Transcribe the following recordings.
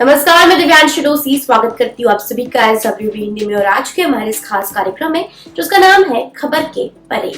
नमस्कार, मैं दिव्यांशी डोसी स्वागत करती हूँ आप सभी का SWB हिंदी में। और आज के हमारे इस खास कार्यक्रम में जिसका नाम है खबर के परे।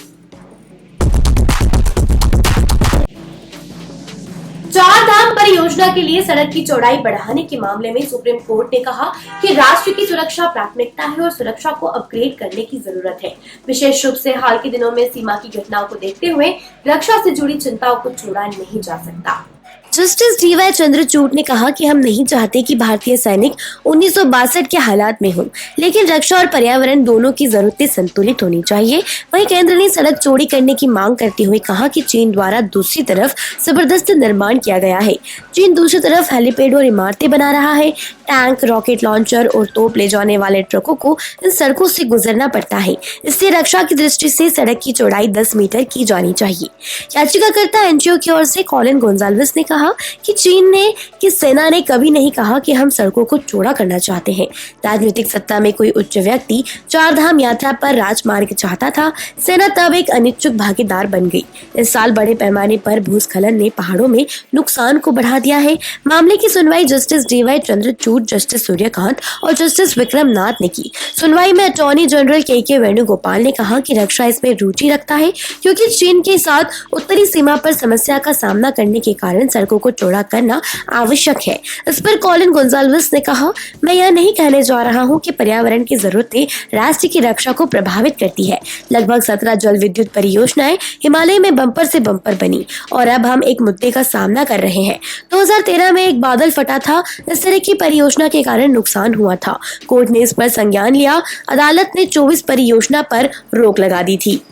चार धाम परियोजना के लिए सड़क की चौड़ाई बढ़ाने के मामले में सुप्रीम कोर्ट ने कहा कि राष्ट्र की सुरक्षा प्राथमिकता है और सुरक्षा को अपग्रेड करने की जरूरत है। विशेष रूप से हाल के दिनों में सीमा की घटनाओं को देखते हुए रक्षा से जुड़ी चिंताओं को छोड़ा नहीं जा सकता। जस्टिस DY चंद्रचूड़ ने कहा कि हम नहीं चाहते कि भारतीय सैनिक 1962 के हालात में हों, लेकिन रक्षा और पर्यावरण दोनों की जरूरतें संतुलित होनी चाहिए। वहीं केंद्र ने सड़क चौड़ी करने की मांग करते हुए कहा कि चीन द्वारा दूसरी तरफ जबरदस्त निर्माण किया गया है। चीन दूसरी तरफ हेलीपैड और इमारतें बना रहा है। टैंक, रॉकेट लॉन्चर और तोप ले जाने वाले ट्रकों को इन सड़कों से गुजरना पड़ता है। इससे रक्षा की दृष्टि से सड़क की चौड़ाई 10 मीटर की जानी चाहिए। याचिकाकर्ता NGO की ओर से कॉलिन गोंजाल्विस ने कहा कि सेना ने कभी नहीं कहा कि हम सड़कों को चौड़ा करना चाहते हैं। राजनीतिक सत्ता में कोई उच्च व्यक्ति चार धाम यात्रा पर राजमार्ग चाहता था। सेना तब एक अनिच्छुक भागीदार बन गई। इस साल बड़े पैमाने पर भूस्खलन ने पहाड़ों में नुकसान को बढ़ा दिया है। मामले की सुनवाई justice DY Chandrachud, justice Suryakant और जस्टिस विक्रम नाथ ने की। सुनवाई में अटॉर्नी जनरल KK वेणुगोपाल ने कहा कि रक्षा इसमें रुचि रखता है क्योंकि चीन के साथ उत्तरी सीमा पर समस्या का सामना करने के कारण सड़कों को चौड़ा करना आवश्यक है। इस पर कॉलिन गोंजाल्विस ने कहा, मैं यह नहीं कहने जा रहा हूं कि पर्यावरण की जरूरतें राष्ट्र की रक्षा को प्रभावित करती है। लगभग 17 जल विद्युत परियोजनाएं हिमालय में बम्पर से बम्पर बनी और अब हम एक मुद्दे का सामना कर रहे हैं। 2013 में एक बादल फटा था। इस तरह की परियोजना के कारण नुकसान हुआ था। कोर्ट ने इस पर संज्ञान लिया। अदालत ने 24 परियोजना पर रोक लगा दी थी।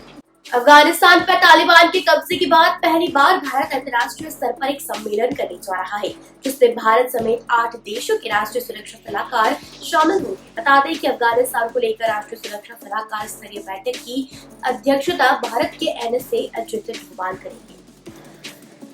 अफगानिस्तान पर तालिबान के कब्जे के बाद पहली बार भारत अंतर्राष्ट्रीय स्तर पर एक सम्मेलन करने जा रहा है, जिसमें भारत समेत 8 देशों के राष्ट्रीय सुरक्षा सलाहकार शामिल होंगे। बता दें कि अफगानिस्तान को लेकर राष्ट्रीय सुरक्षा सलाहकार स्तरीय बैठक की अध्यक्षता भारत के NSA अजित डोभाल करेंगे।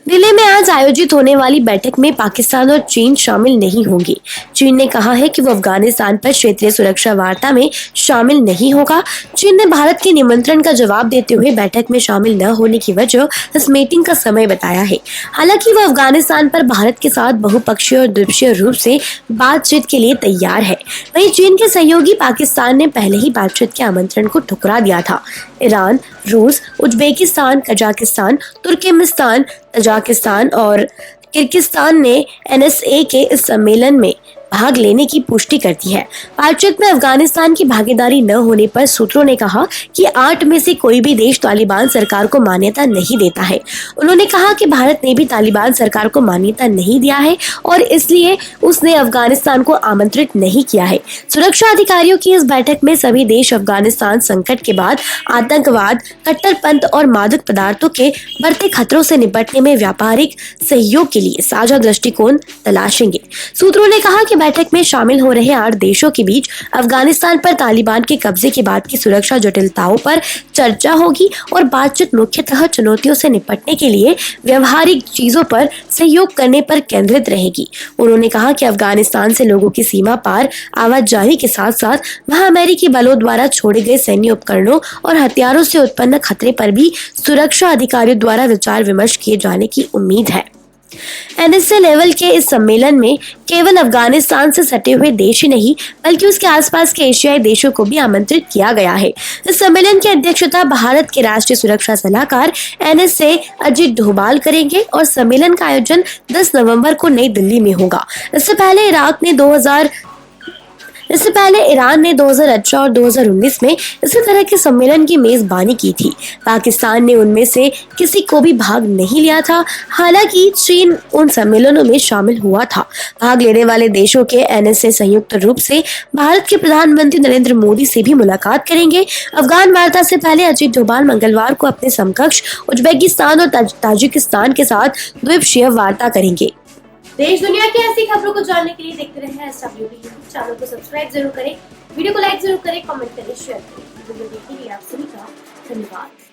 दिल्ली में आज आयोजित होने वाली बैठक में पाकिस्तान और चीन शामिल नहीं होंगे। चीन ने कहा है कि वो अफगानिस्तान पर क्षेत्रीय सुरक्षा वार्ता में शामिल नहीं होगा। चीन ने भारत के निमंत्रण का जवाब देते हुए बैठक में शामिल न होने की वजह इस मीटिंग का समय बताया है। हालांकि वह अफगानिस्तान पर भारत के साथ बहुपक्षीय और द्विपक्षीय रूप से बातचीत के लिए तैयार है। वहीं चीन के सहयोगी पाकिस्तान ने पहले ही बातचीत के आमंत्रण को ठुकरा दिया था। ईरान, रूस, उज्बेकिस्तान, कजाकिस्तान, तुर्कमेनिस्तान, तजाकिस्तान और किर्गिस्तान ने NSA के इस सम्मेलन में भाग लेने की पुष्टि कर दी है। बातचीत में अफगानिस्तान की भागीदारी न होने पर सूत्रों ने कहा कि 8 में से कोई भी देश तालिबान सरकार को मान्यता नहीं देता है। उन्होंने कहा कि भारत ने भी तालिबान सरकार को मान्यता नहीं दिया है और इसलिए उसने अफगानिस्तान को आमंत्रित नहीं किया है। सुरक्षा अधिकारियों की इस बैठक में सभी देश अफगानिस्तान संकट के बाद आतंकवाद, कट्टरपंथ और मादक पदार्थों के बढ़ते खतरों से निपटने में व्यापारिक सहयोग के लिए साझा दृष्टिकोण तलाशेंगे। सूत्रों ने कहा कि बैठक में शामिल हो रहे 8 देशों के बीच अफगानिस्तान पर तालिबान के कब्जे के बाद की सुरक्षा जटिलताओं पर चर्चा होगी और बातचीत मुख्यतः चुनौतियों से निपटने के लिए व्यवहारिक चीजों पर सहयोग करने पर केंद्रित रहेगी। उन्होंने कहा कि अफगानिस्तान से लोगों की सीमा पार आवाजाही के साथ साथ वहां अमेरिकी बलों द्वारा छोड़े गए सैन्य उपकरणों और हथियारों से उत्पन्न खतरे पर भी सुरक्षा अधिकारियों द्वारा विचार विमर्श किए जाने की उम्मीद है। NSA लेवल के इस सम्मेलन में केवल अफगानिस्तान से सटे हुए देश ही नहीं बल्कि उसके आसपास के एशियाई देशों को भी आमंत्रित किया गया है। इस सम्मेलन की अध्यक्षता भारत के राष्ट्रीय सुरक्षा सलाहकार NSA अजित डोभाल करेंगे और सम्मेलन का आयोजन 10 नवंबर को नई दिल्ली में होगा। इससे पहले ईरान ने 2018 और 2019 में इसी तरह के सम्मेलन की मेजबानी की थी। पाकिस्तान ने उनमें से किसी को भी भाग नहीं लिया था। हालांकि चीन उन सम्मेलनों में शामिल हुआ था। भाग लेने वाले देशों के NSA संयुक्त रूप से भारत के प्रधानमंत्री नरेंद्र मोदी से भी मुलाकात करेंगे। अफगान वार्ता से पहले अजित डोभाल मंगलवार को अपने समकक्ष उज्बेकिस्तान और ताजिकिस्तान के साथ द्विपक्षीय वार्ता करेंगे। देश दुनिया की ऐसी खबरों को जानने के लिए देखते रहें SWB चैनल को सब्सक्राइब जरूर करें, वीडियो को लाइक जरूर करें, कमेंट करें, शेयर करें। वीडियो देखने के लिए आप सभी का धन्यवाद।